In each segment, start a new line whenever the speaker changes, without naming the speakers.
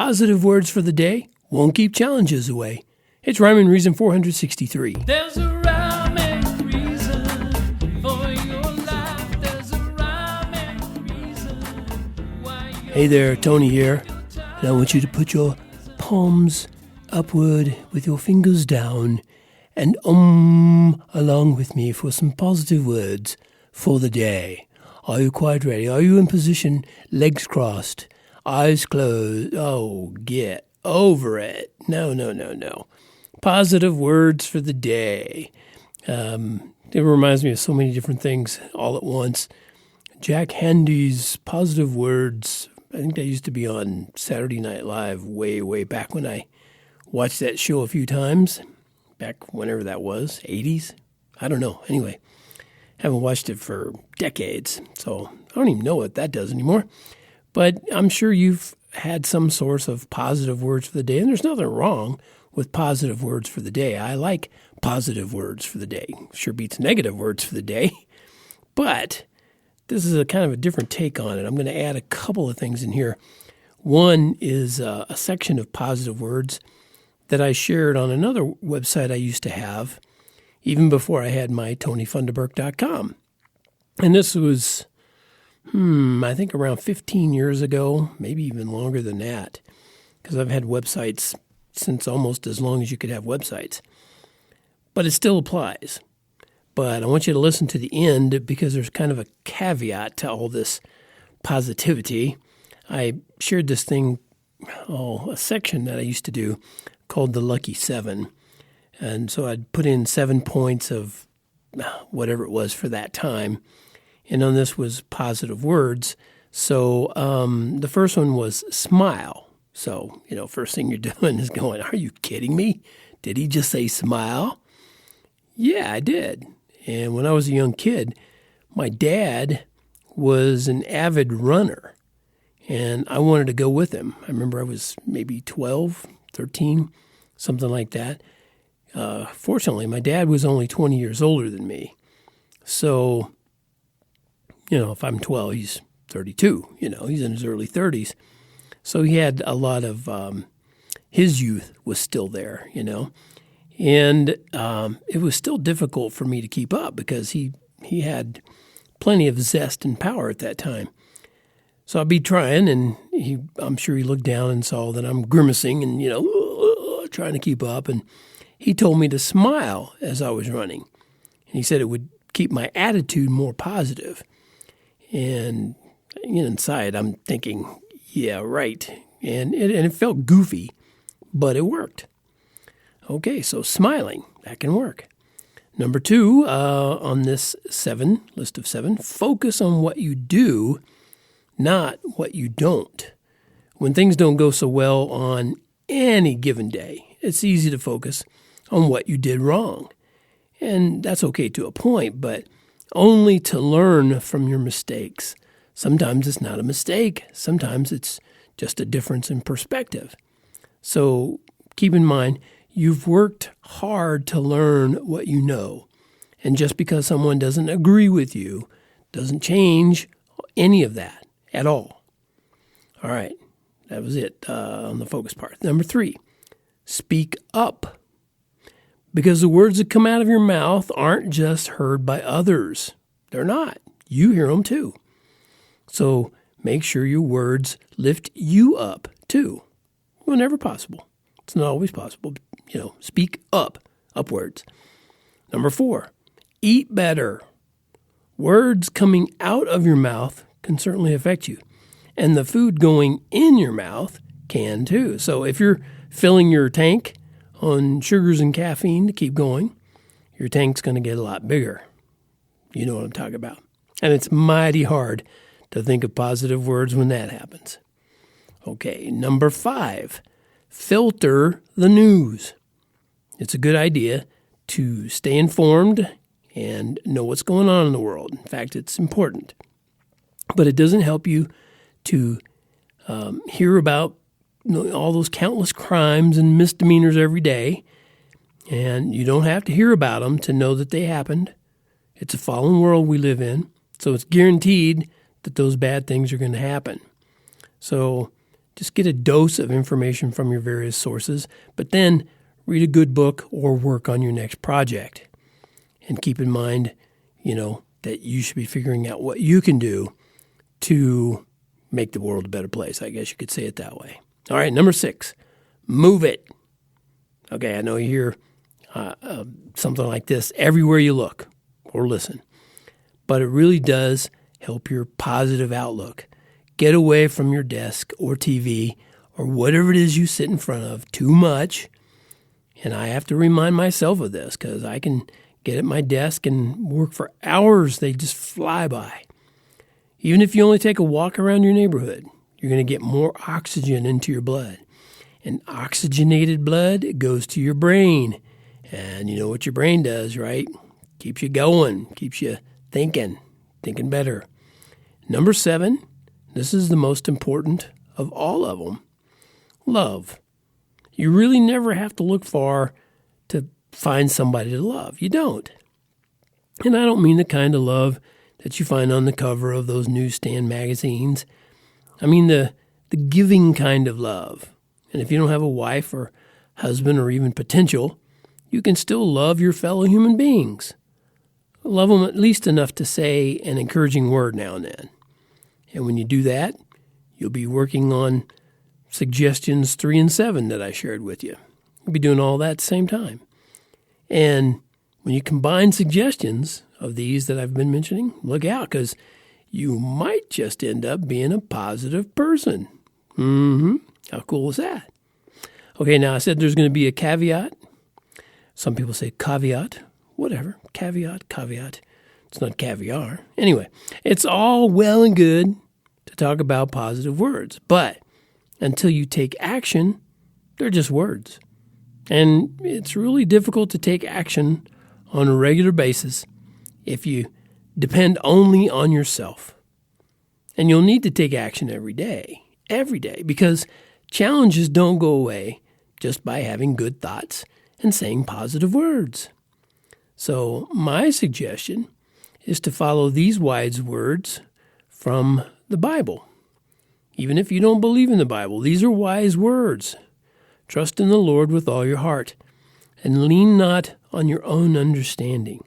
Positive words for the day won't keep challenges away. It's Rhyme and Reason 463.
There's a rhyme and reason for your life. There's a rhyme and reason why you're...
Hey there, Tony here. And I want you to put your palms upward with your fingers down and along with me for some positive words for the day. Are you quite ready? Are you in position, legs crossed, eyes closed? Oh, get over it. No. Positive words for the day. It reminds me of so many different things all at once. Jack Handy's Positive Words, I think that used to be on Saturday Night Live way back when I watched that show a few times, back whenever that was, 80s? I don't know. Anyway, haven't watched it for decades, so I don't even know what that does anymore. But I'm sure you've had some source of positive words for the day, and there's nothing wrong with positive words for the day. I like positive words for the day. Sure beats negative words for the day. But this is a kind of a different take on it. I'm going to add a couple of things in here. One is a section of positive words that I shared on another website I used to have, even before I had my TonyFunderburk.com. And this was, I think around 15 years ago, maybe even longer than that, because I've had websites since almost as long as you could have websites. But it still applies. But I want you to listen to the end because there's kind of a caveat to all this positivity. I shared this thing, a section that I used to do called the Lucky 7. And so I'd put in 7 points of whatever it was for that time. And on this was positive words. So the first one was smile. So, first thing you're doing is going, are you kidding me? Did he just say smile? Yeah, I did. And when I was a young kid, my dad was an avid runner, and I wanted to go with him. I remember I was maybe 12, 13, something like that. Fortunately, my dad was only 20 years older than me. So, if I'm 12, he's 32. He's in his early 30s. So he had a lot of his youth was still there, And it was still difficult for me to keep up because he had plenty of zest and power at that time. So I'd be trying, and I'm sure he looked down and saw that I'm grimacing and, trying to keep up. And he told me to smile as I was running. And he said it would keep my attitude more positive. And inside I'm thinking, yeah, right. And it felt goofy, but it worked. Okay, so smiling, that can work. Number 2 on this list of 7, focus on what you do, not what you don't. When things don't go so well on any given day, it's easy to focus on what you did wrong. And that's okay to a point, but only to learn from your mistakes. Sometimes it's not a mistake. Sometimes it's just a difference in perspective. So keep in mind, you've worked hard to learn what you know. And just because someone doesn't agree with you doesn't change any of that at all. All right, that was it on the focus part. Number 3, speak up. Because the words that come out of your mouth aren't just heard by others. They're not. You hear them too. So make sure your words lift you up too. Whenever possible. It's not always possible. Speak up, upwards. Number 4, eat better. Words coming out of your mouth can certainly affect you. And the food going in your mouth can too. So if you're filling your tank on sugars and caffeine to keep going, your tank's going to get a lot bigger. You know what I'm talking about. And it's mighty hard to think of positive words when that happens. Okay, number 5, filter the news. It's a good idea to stay informed and know what's going on in the world. In fact, it's important. But it doesn't help you to hear about all those countless crimes and misdemeanors every day. And you don't have to hear about them to know that they happened. It's a fallen world we live in. So it's guaranteed that those bad things are going to happen. So Just get a dose of information from your various sources, but then read a good book or work on your next project. And keep in mind, that you should be figuring out what you can do to make the world a better place. I guess you could say it that way. All right, number 6, move it. Okay, I know you hear something like this everywhere you look or listen, but it really does help your positive outlook. Get away from your desk or TV or whatever it is you sit in front of too much. And I have to remind myself of this because I can get at my desk and work for hours. They just fly by. Even if you only take a walk around your neighborhood, you're going to get more oxygen into your blood. And oxygenated blood goes to your brain. And you know what your brain does, right? Keeps you going, keeps you thinking better. Number 7, this is the most important of all of them, love. You really never have to look far to find somebody to love. You don't. And I don't mean the kind of love that you find on the cover of those newsstand magazines. I mean the giving kind of love. And if you don't have a wife or husband or even potential, you can still love your fellow human beings. Love them at least enough to say an encouraging word now and then. And when you do that, you'll be working on suggestions 3 and 7 that I shared with you. You'll be doing all that at the same time. And when you combine suggestions of these that I've been mentioning, look out, because you might just end up being a positive person. How cool is that? Okay, now I said there's going to be a caveat. Some people say caveat. Whatever. Caveat. It's not caviar. Anyway, it's all well and good to talk about positive words, but until you take action, they're just words. And it's really difficult to take action on a regular basis if you depend only on yourself. And you'll need to take action every day, because challenges don't go away just by having good thoughts and saying positive words. So my suggestion is to follow these wise words from the Bible. Even if you don't believe in the Bible, these are wise words. Trust in the Lord with all your heart, and lean not on your own understanding.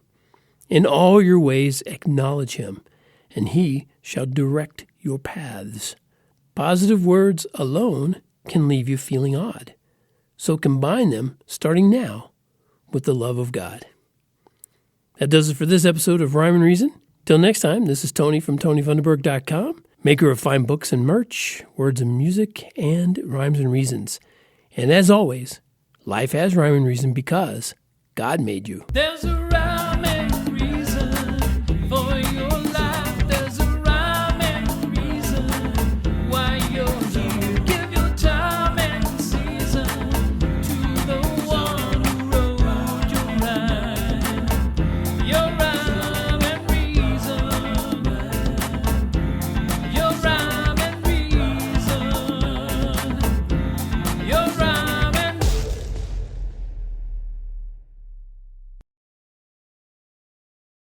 In all your ways acknowledge him, and he shall direct your paths. Positive words alone can leave you feeling odd. So combine them, starting now, with the love of God. That does it for this episode of Rhyme and Reason. Till next time, this is Tony from TonyFunderburk.com, maker of fine books and merch, words and music, and rhymes and reasons. And as always, life has rhyme and reason because God made you.
There's a